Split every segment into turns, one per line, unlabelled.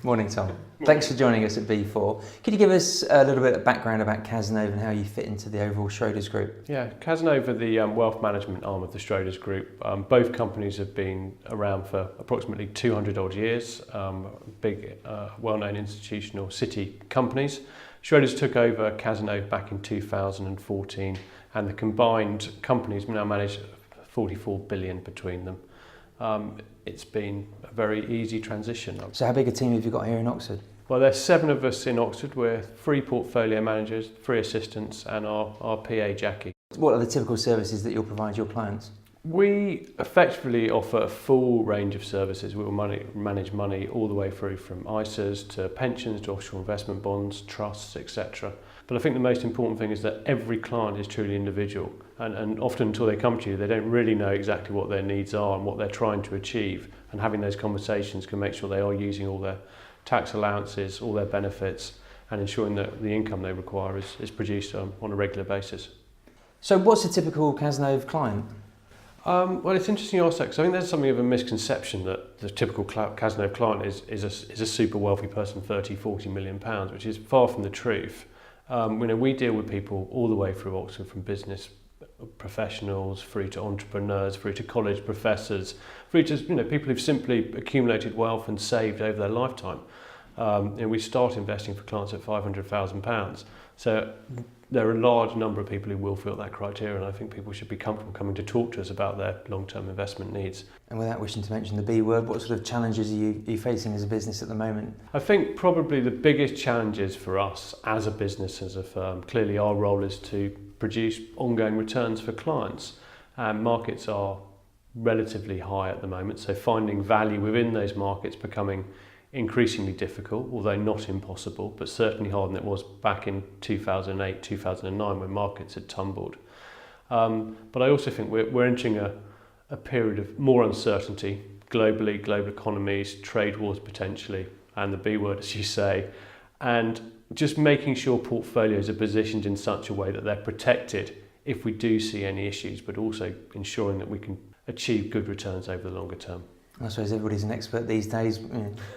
Morning, Tom. Thanks for joining us at B4. Could you give us a little bit of background about Cazenove and how you fit into the overall Schroders Group?
Yeah, Cazenove are the wealth management arm of the Schroders Group. Both companies have been around for approximately 200 odd years, big, well-known institutional city companies. Schroders took over Cazenove back in 2014, and the combined companies now manage 44 billion between them. It's been a very easy transition.
So how big a team have you got here in Oxford?
Well, there's 7 of us in Oxford. We're 3 portfolio managers, 3 assistants, and our PA Jackie.
What are the typical services that you'll provide your clients?
We effectively offer a full range of services. We will manage money all the way through from ISAs to pensions to offshore investment bonds, trusts, etc. But I think the most important thing is that every client is truly individual, and often until they come to you, they don't really know exactly what their needs are and what they're trying to achieve, and having those conversations can make sure they are using all their tax allowances, all their benefits, and ensuring that the income they require is produced on a regular basis.
So what's a typical Cazenove client?
Well, it's interesting you ask that, because I think there's something of a misconception that the typical Cazenove client is a super wealthy person, 30-40 million pounds, which is far from the truth. We deal with people all the way through Oxford, from business professionals through to entrepreneurs, through to college professors, through to people who've simply accumulated wealth and saved over their lifetime. We start investing for clients at £500,000. So there are a large number of people who will fit that criteria, and I think people should be comfortable coming to talk to us about their long-term investment needs.
And without wishing to mention the B word, what sort of challenges are you facing as a business at the moment?
I think probably the biggest challenges for us as a business, as a firm, clearly our role is to produce ongoing returns for clients. Markets are relatively high at the moment, so finding value within those markets becoming increasingly difficult, although not impossible, but certainly harder than it was back in 2008, 2009 when markets had tumbled. But I also think we're entering a period of more uncertainty globally, global economies, trade wars potentially, and the B word, as you say, and just making sure portfolios are positioned in such a way that they're protected if we do see any issues, but also ensuring that we can achieve good returns over the longer term.
I suppose everybody's an expert these days.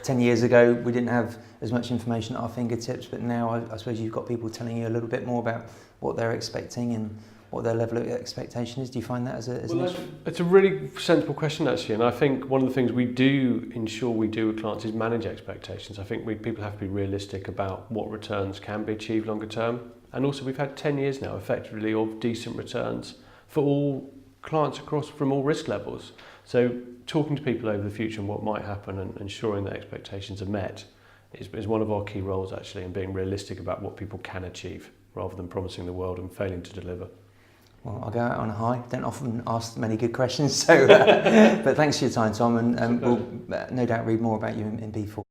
10 years ago, we didn't have as much information at our fingertips, but now I suppose you've got people telling you a little bit more about what they're expecting and what their level of expectation is. Do you find that as an issue?
It's a really sensible question, actually, and I think one of the things we do ensure we do with clients is manage expectations. I think people have to be realistic about what returns can be achieved longer term, and also we've had 10 years now effectively of decent returns for all clients from all risk levels. So talking to people over the future and what might happen and ensuring that expectations are met is one of our key roles, actually, and being realistic about what people can achieve rather than promising the world and failing to deliver.
Well, I'll go out on a high. Don't often ask many good questions, so but thanks for your time, Tom, and we'll no doubt read more about you in B4.